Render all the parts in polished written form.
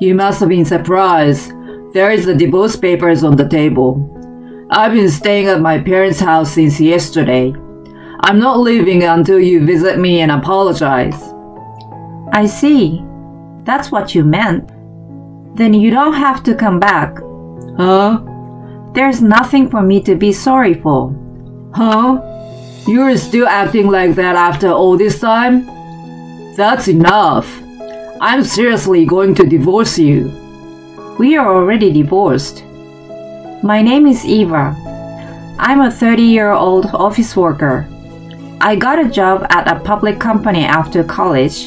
You must have been surprised. There is the divorce papers on the table. I've been staying at my parents' house since yesterday. I'm not leaving until you visit me and apologize. I see. That's what you meant. Then you don't have to come back. Huh? There's nothing for me to be sorry for. Huh? You're still acting like that after all this time? That's enough. I'm seriously going to divorce you. We are already divorced. My name is Eva. I'm a 30-year-old office worker. I got a job at a public company after college,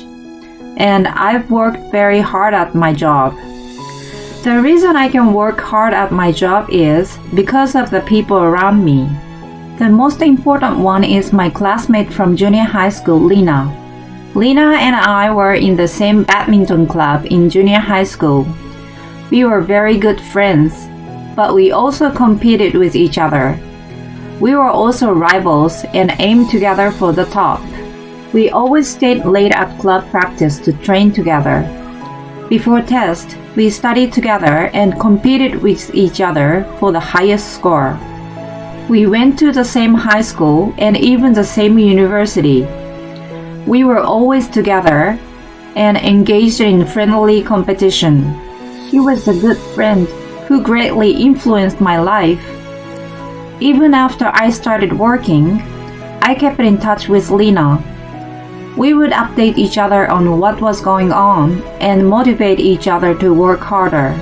and I've worked very hard at my job. The reason I can work hard at my job is because of the people around me. The most important one is my classmate from junior high school, Lena. Lena and I were in the same badminton club in junior high school. We were very good friends, but we also competed with each other. We were also rivals and aimed together for the top. We always stayed late at club practice to train together. Before test, we studied together and competed with each other for the highest score. We went to the same high school and even the same university. We were always together and engaged in friendly competition. She was a good friend who greatly influenced my life. Even after I started working, I kept in touch with Lena. We would update each other on what was going on and motivate each other to work harder.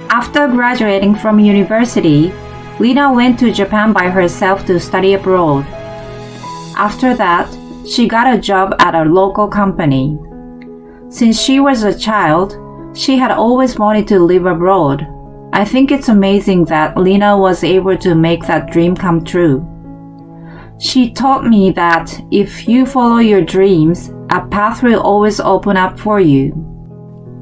After graduating from university, Lena went to Japan by herself to study abroad. After that, she got a job at a local company. Since she was a child, she had always wanted to live abroad. I think it's amazing that Lena was able to make that dream come true. She taught me that if you follow your dreams, a path will always open up for you.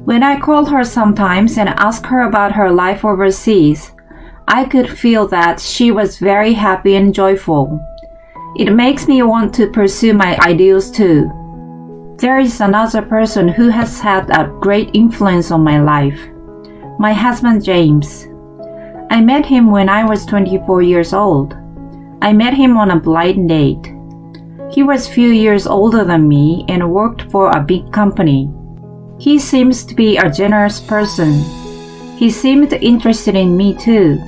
When I call her sometimes and ask her about her life overseas, I could feel that she was very happy and joyful. It makes me want to pursue my ideals too. There is another person who has had a great influence on my life. My husband James. I met him when I was 24 years old. I met him on a blind date. He was few years older than me and worked for a big company. He seems to be a generous person. He seemed interested in me too.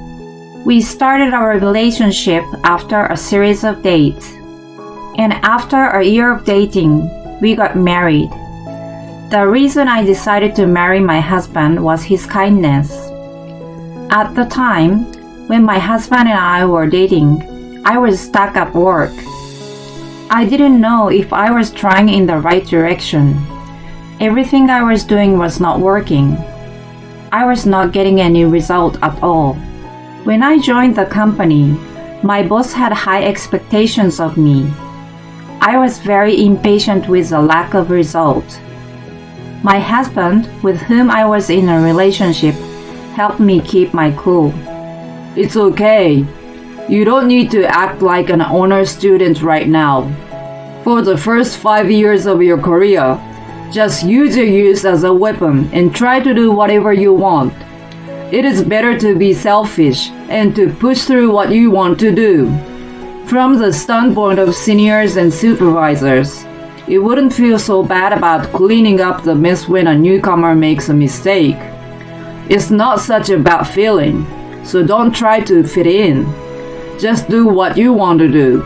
We started our relationship after a series of dates. And after a year of dating, we got married. The reason I decided to marry my husband was his kindness. At the time, when my husband and I were dating, I was stuck at work. I didn't know if I was trying in the right direction. Everything I was doing was not working. I was not getting any result at all. When I joined the company, my boss had high expectations of me. I was very impatient with the lack of result. My husband, with whom I was in a relationship, helped me keep my cool. It's okay. You don't need to act like an honor student right now. For the first 5 years of your career, just use your youth as a weapon and try to do whatever you want. It is better to be selfish and to push through what you want to do. From the standpoint of seniors and supervisors, it wouldn't feel so bad about cleaning up the mess when a newcomer makes a mistake. It's not such a bad feeling, so don't try to fit in. Just do what you want to do.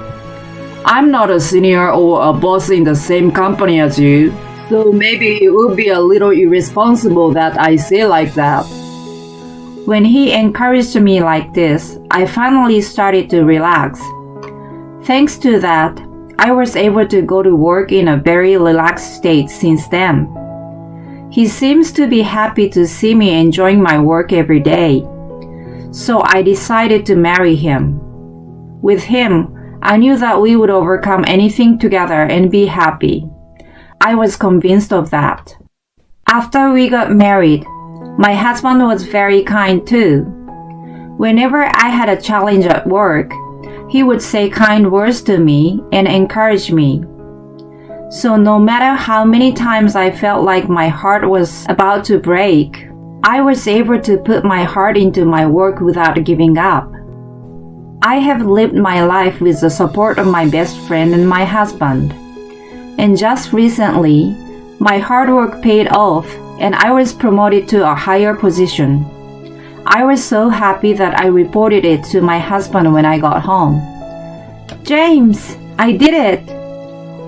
I'm not a senior or a boss in the same company as you, so maybe it would be a little irresponsible that I say like that. When he encouraged me like this, I finally started to relax. Thanks to that, I was able to go to work in a very relaxed state since then. He seems to be happy to see me enjoying my work every day. So I decided to marry him. With him, I knew that we would overcome anything together and be happy. I was convinced of that. After we got married, my husband was very kind too. Whenever I had a challenge at work, he would say kind words to me and encourage me. So no matter how many times I felt like my heart was about to break, I was able to put my heart into my work without giving up. I have lived my life with the support of my best friend and my husband. And just recently, my hard work paid off and I was promoted to a higher position. I was so happy that I reported it to my husband when I got home. "James, I did it!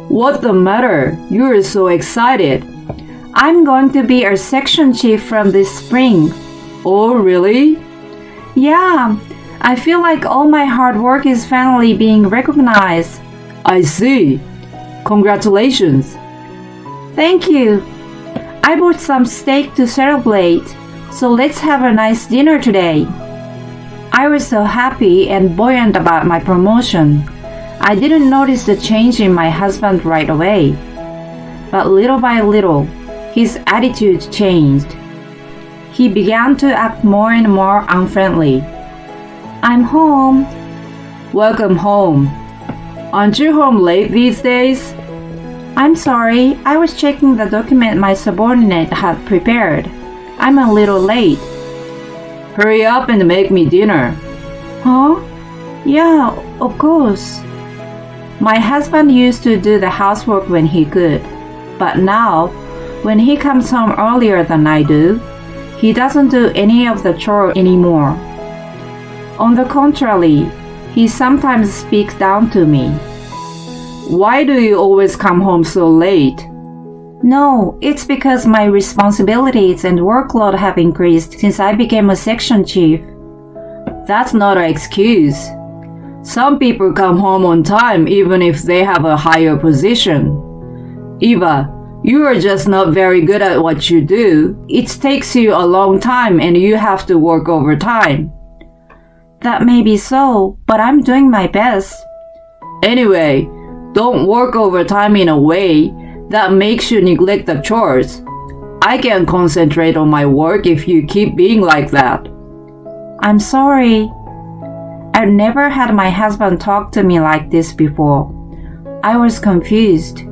What the matter? You're so excited. I'm going to be our section chief from this spring." Oh, really? Yeah, I feel like all my hard work is finally being recognized. I see. Congratulations. Thank you. I bought some steak to celebrate, so let's have a nice dinner today. I was so happy and buoyant about my promotion. I didn't notice the change in my husband right away. But little by little, his attitude changed. He began to act more and more unfriendly. "I'm home." Welcome home. Aren't you home late these days? "I'm sorry, I was checking the document my subordinate had prepared. I'm a little late." Hurry up and make me dinner. "Huh? Yeah, of course." My husband used to do the housework when he could, but now, when he comes home earlier than I do, he doesn't do any of the chore anymore. On the contrary, he sometimes speaks down to me. Why do you always come home so late? No, it's because my responsibilities and workload have increased since I became a section chief. That's not an excuse. Some people come home on time even if they have a higher position. Eva, you are just not very good at what you do. It takes you a long time and you have to work overtime. That may be so, but I'm doing my best. Anyway, don't work overtime in a way that makes you neglect the chores. I can't concentrate on my work if you keep being like that. I'm sorry. I've never had my husband talk to me like this before. I was confused.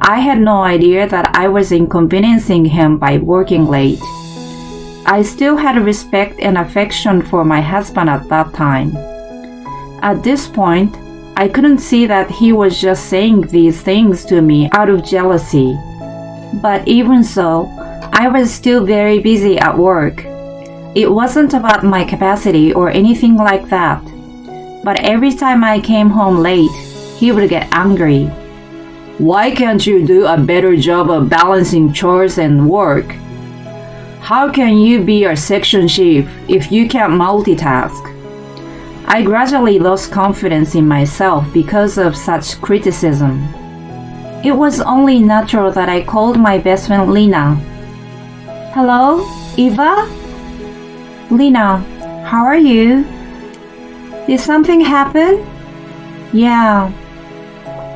I had no idea that I was inconveniencing him by working late. I still had respect and affection for my husband at that time. At this point, I couldn't see that he was just saying these things to me out of jealousy. But even so, I was still very busy at work. It wasn't about my capacity or anything like that. But every time I came home late, he would get angry. Why can't you do a better job of balancing chores and work? How can you be our section chief if you can't multitask? I gradually lost confidence in myself because of such criticism. It was only natural that I called my best friend Lena. "Hello, Eva? Lena, how are you? Did something happen?" "Yeah.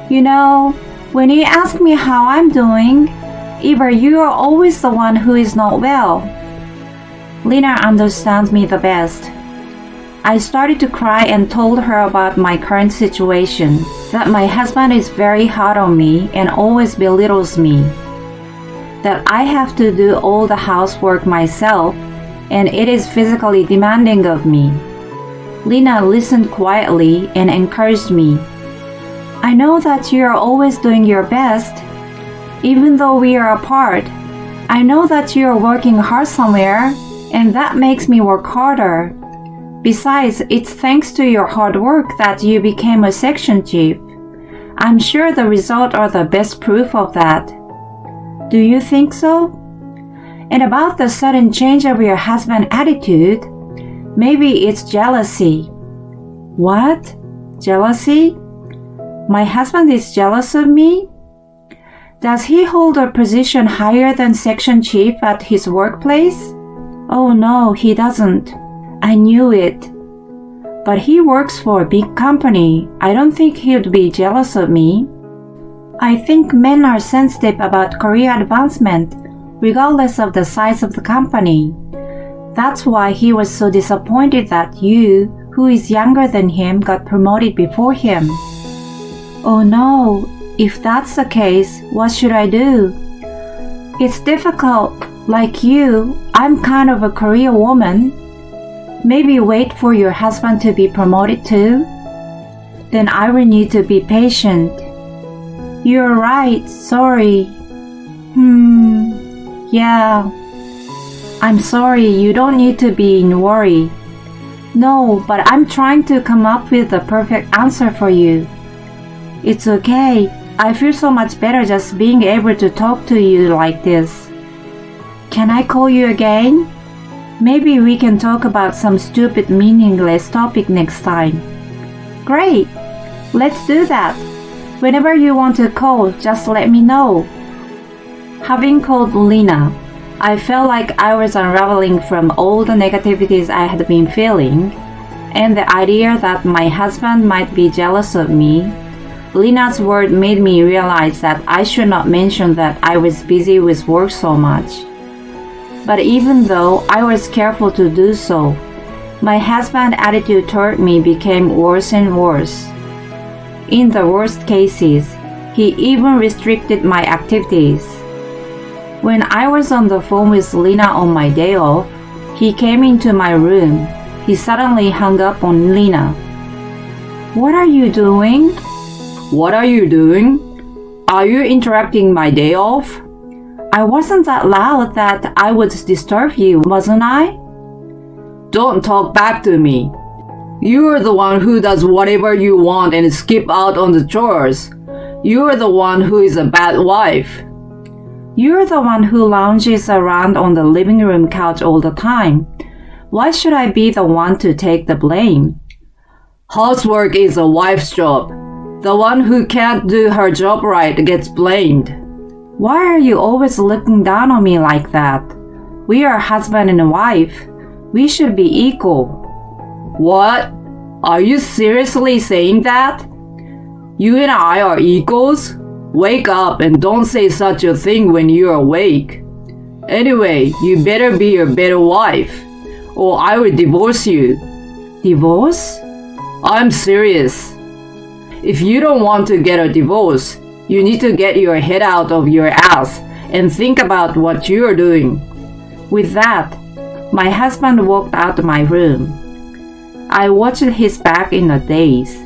You know, when you ask me how I'm doing, Eva, you are always the one who is not well." Lena understands me the best. I started to cry and told her about my current situation, that my husband is very hard on me and always belittles me, that I have to do all the housework myself and it is physically demanding of me. Lena listened quietly and encouraged me. "I know that you are always doing your best. Even though we are apart, I know that you are working hard somewhere, and that makes me work harder. Besides, it's thanks to your hard work that you became a section chief. I'm sure the results are the best proof of that. Do you think so? And about the sudden change of your husband's attitude, maybe it's jealousy." "What? Jealousy? My husband is jealous of me? Does he hold a position higher than section chief at his workplace?" "Oh no, he doesn't. I knew it. But he works for a big company. I don't think he'd be jealous of me. I think men are sensitive about career advancement, regardless of the size of the company. That's why he was so disappointed that you, who is younger than him, got promoted before him." "Oh no, If that's the case, what should I do? It's difficult. Like you, I'm kind of a career woman. Maybe wait for your husband to be promoted too? Then I will need to be patient. You're right, sorry. Yeah. I'm sorry, you don't need to be in worry. No, but I'm trying to come up with the perfect answer for you. It's okay. I feel so much better just being able to talk to you like this. Can I call you again? Maybe we can talk about some stupid, meaningless topic next time. Great! Let's do that. Whenever you want to call, just let me know. Having called Lena, I felt like I was unraveling from all the negativities I had been feeling, and the idea that my husband might be jealous of me. Lena's word made me realize that I should not mention that I was busy with work so much. But even though I was careful to do so, my husband's attitude toward me became worse and worse. In the worst cases, he even restricted my activities. When I was on the phone with Lena on my day off, he came into my room. He suddenly hung up on Lena. What are you doing? What are you doing? Are you interrupting my day off? I wasn't that loud that I would disturb you, wasn't I? Don't talk back to me. You're the one who does whatever you want and skip out on the chores. You're the one who is a bad wife. You're the one who lounges around on the living room couch all the time. Why should I be the one to take the blame? Housework is a wife's job. The one who can't do her job right gets blamed. Why are you always looking down on me like that? We are husband and wife. We should be equal. What? Are you seriously saying that? You and I are equals? Wake up and don't say such a thing when you're awake. Anyway, you better be a better wife, or I will divorce you. Divorce? I'm serious. If you don't want to get a divorce, you need to get your head out of your ass and think about what you're doing. With that, my husband walked out of my room. I watched his back in a daze.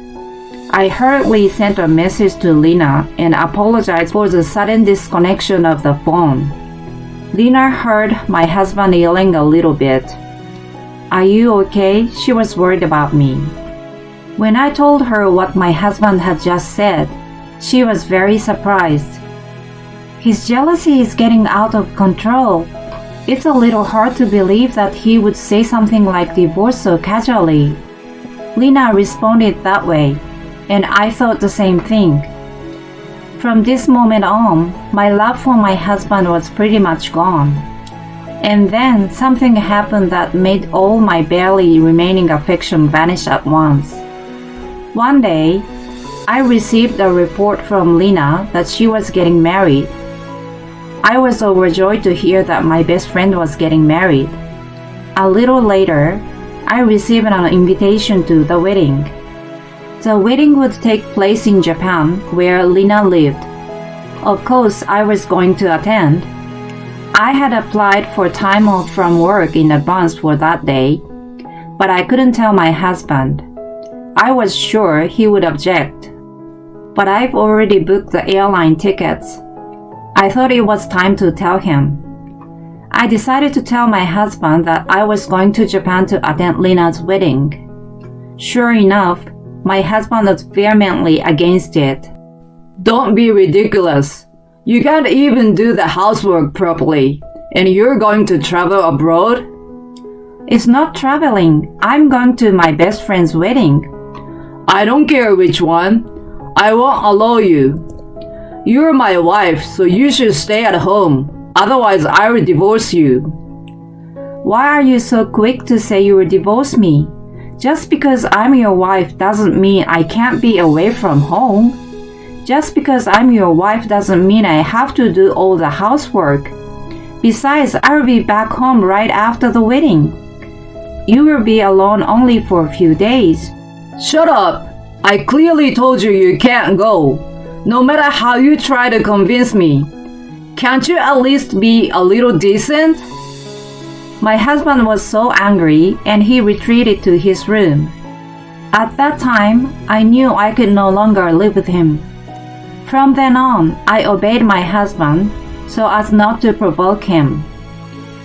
I hurriedly sent a message to Lena and apologized for the sudden disconnection of the phone. Lena heard my husband yelling a little bit. Are you okay? She was worried about me. When I told her what my husband had just said, she was very surprised. His jealousy is getting out of control. It's a little hard to believe that he would say something like divorce so casually. Lena responded that way, and I thought the same thing. From this moment on, my love for my husband was pretty much gone. And then something happened that made all my barely remaining affection vanish at once. One day, I received a report from Lena that she was getting married. I was overjoyed to hear that my best friend was getting married. A little later, I received an invitation to the wedding. The wedding would take place in Japan, where Lena lived. Of course, I was going to attend. I had applied for time off from work in advance for that day, but I couldn't tell my husband. I was sure he would object. But I've already booked the airline tickets. I thought it was time to tell him. I decided to tell my husband that I was going to Japan to attend Lena's wedding. Sure enough, my husband was vehemently against it. Don't be ridiculous. You can't even do the housework properly, and you're going to travel abroad? It's not traveling. I'm going to my best friend's wedding. I don't care which one. I won't allow you. You're my wife, so you should stay at home. Otherwise, I will divorce you. Why are you so quick to say you will divorce me? Just because I'm your wife doesn't mean I can't be away from home. Just because I'm your wife doesn't mean I have to do all the housework. Besides, I will be back home right after the wedding. You will be alone only for a few days. Shut up! I clearly told you you can't go. No matter how you try to convince me, can't you at least be a little decent? My husband was so angry and he retreated to his room. At that time, I knew I could no longer live with him. From then on, I obeyed my husband so as not to provoke him.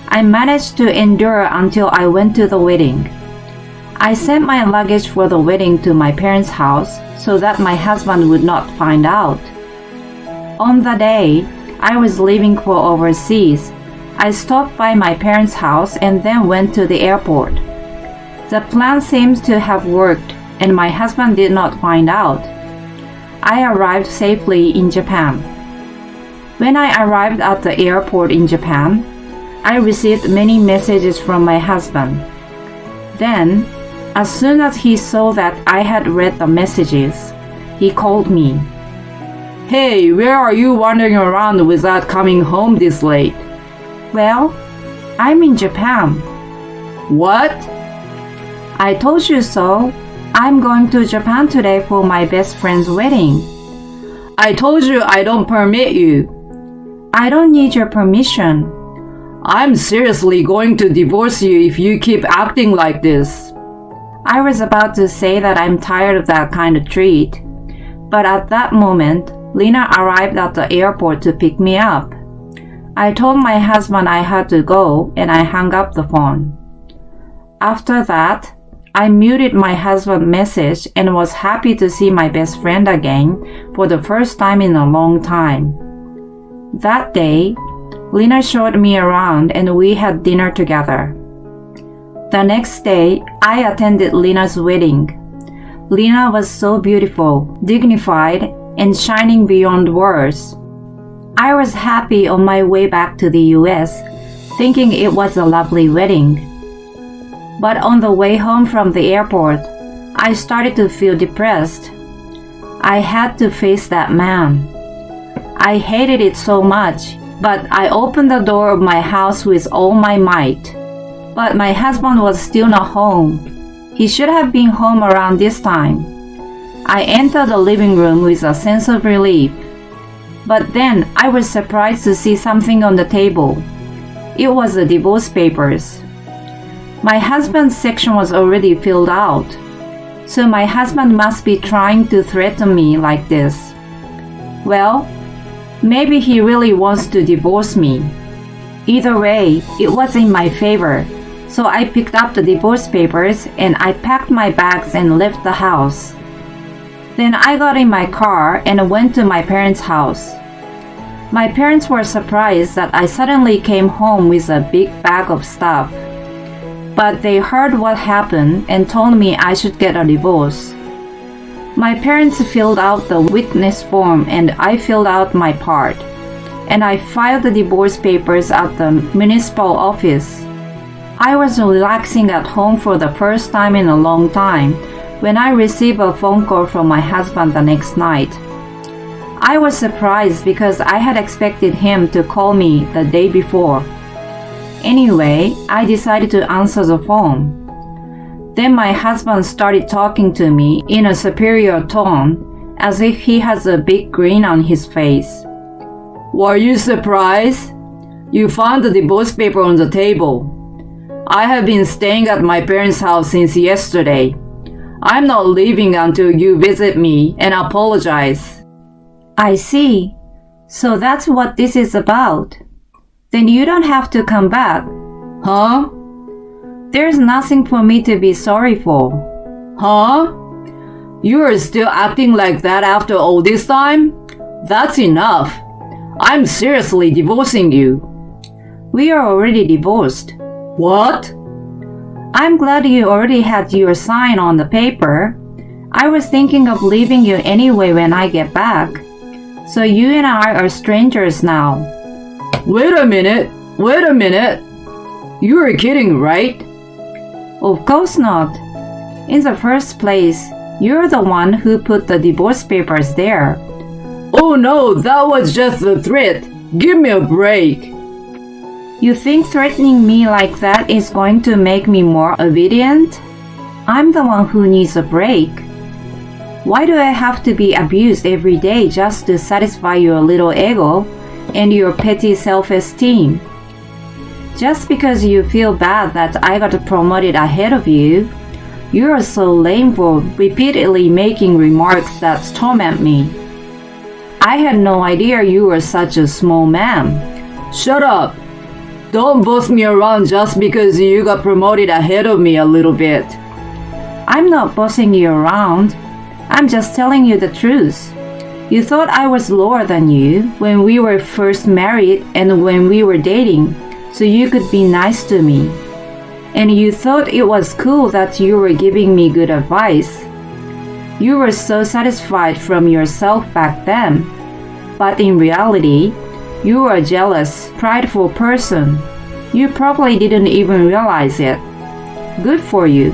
I managed to endure until I went to the wedding. I sent my luggage for the wedding to my parents' house so that my husband would not find out. On the day I was leaving for overseas, I stopped by my parents' house and then went to the airport. The plan seems to have worked and my husband did not find out. I arrived safely in Japan. When I arrived at the airport in Japan, I received many messages from my husband. Then, as soon as he saw that I had read the messages, he called me. Hey, where are you wandering around without coming home this late? Well, I'm in Japan. What? I told you so. I'm going to Japan today for my best friend's wedding. I told you I don't permit you. I don't need your permission. I'm seriously going to divorce you if you keep acting like this. I was about to say that I'm tired of that kind of treat, but at that moment, Lena arrived at the airport to pick me up. I told my husband I had to go and I hung up the phone. After that, I muted my husband's message and was happy to see my best friend again for the first time in a long time. That day, Lena showed me around and we had dinner together. The next day, I attended Lena's wedding. Lena was so beautiful, dignified, and shining beyond words. I was happy on my way back to the US, thinking it was a lovely wedding. But on the way home from the airport, I started to feel depressed. I had to face that man. I hated it so much, but I opened the door of my house with all my might. But my husband was still not home. He should have been home around this time. I entered the living room with a sense of relief. But then I was surprised to see something on the table. It was the divorce papers. My husband's section was already filled out, so my husband must be trying to threaten me like this. Well, maybe he really wants to divorce me. Either way, it was in my favor, so I picked up the divorce papers and I packed my bags and left the house. Then I got in my car and went to my parents' house. My parents were surprised that I suddenly came home with a big bag of stuff. But they heard what happened and told me I should get a divorce. My parents filled out the witness form and I filled out my part. And I filed the divorce papers at the municipal office. I was relaxing at home for the first time in a long time when I received a phone call from my husband the next night. I was surprised because I had expected him to call me the day before. Anyway, I decided to answer the phone. Then my husband started talking to me in a superior tone, as if he has a big grin on his face. Were you surprised? You found the divorce paper on the table. I have been staying at my parents' house since yesterday. I'm not leaving until you visit me and apologize. I see. So that's what this is about. Then you don't have to come back. Huh? There's nothing for me to be sorry for. Huh? You are still acting like that after all this time? That's enough. I'm seriously divorcing you. We are already divorced. What? I'm glad you already had your sign on the paper. I was thinking of leaving you anyway when I get back. So you and I are strangers now. Wait a minute. You are kidding, right? Of course not. In the first place, you're the one who put the divorce papers there. Oh no, that was just a threat. Give me a break. You think threatening me like that is going to make me more obedient? I'm the one who needs a break. Why do I have to be abused every day just to satisfy your little ego and your petty self-esteem? Just because you feel bad that I got promoted ahead of you, you are so lame for repeatedly making remarks that torment me. I had no idea you were such a small man. Shut up! Don't boss me around just because you got promoted ahead of me a little bit. I'm not bossing you around. I'm just telling you the truth. You thought I was lower than you when we were first married and when we were dating, so you could be nice to me. And you thought it was cool that you were giving me good advice. You were so satisfied from yourself back then. But in reality, you were a jealous, prideful person. You probably didn't even realize it. Good for you.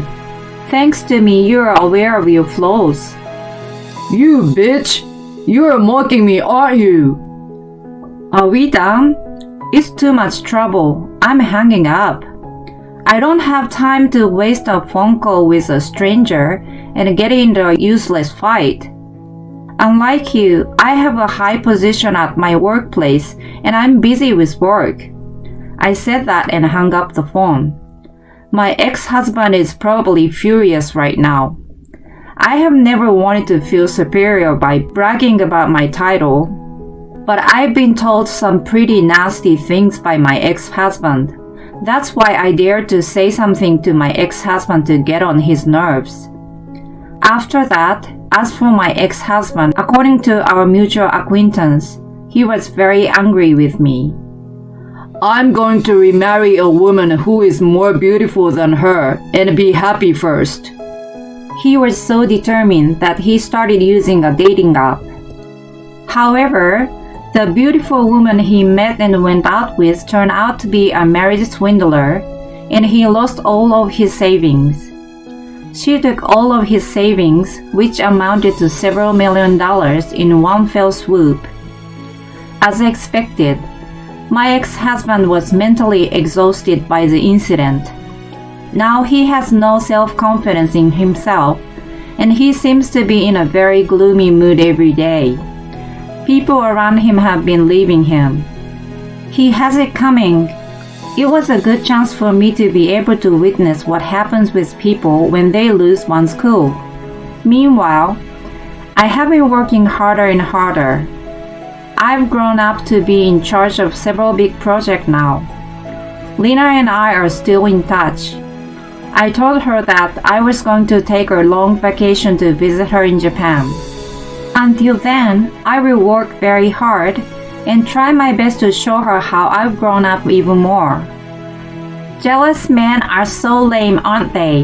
Thanks to me, you are aware of your flaws. You bitch! You're mocking me, aren't you? Are we done? It's too much trouble. I'm hanging up. I don't have time to waste a phone call with a stranger and get into a useless fight. Unlike you, I have a high position at my workplace and I'm busy with work. I said that and hung up the phone. My ex-husband is probably furious right now. I have never wanted to feel superior by bragging about my title, but I've been told some pretty nasty things by my ex-husband. That's why I dared to say something to my ex-husband to get on his nerves. After that, as for my ex-husband, according to our mutual acquaintance, he was very angry with me. I'm going to remarry a woman who is more beautiful than her and be happy first. He was so determined that he started using a dating app. However, the beautiful woman he met and went out with turned out to be a married swindler, and he lost all of his savings. She took all of his savings, which amounted to several $1,000,000 in one fell swoop. As expected, my ex-husband was mentally exhausted by the incident. Now he has no self-confidence in himself, and he seems to be in a very gloomy mood every day. People around him have been leaving him. He has it coming. It was a good chance for me to be able to witness what happens with people when they lose one's cool. Meanwhile, I have been working harder and harder. I've grown up to be in charge of several big projects now. Lena and I are still in touch. I told her that I was going to take a long vacation to visit her in Japan. Until then, I will work very hard and try my best to show her how I've grown up even more. Jealous men are so lame, aren't they?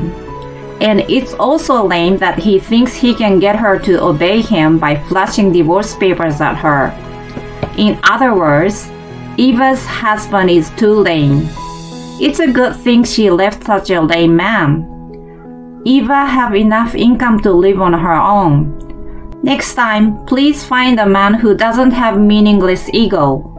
And it's also lame that he thinks he can get her to obey him by flashing divorce papers at her. In other words, Eva's husband is too lame. It's a good thing she left such a lame man. Eva have enough income to live on her own. Next time, please find a man who doesn't have meaningless ego.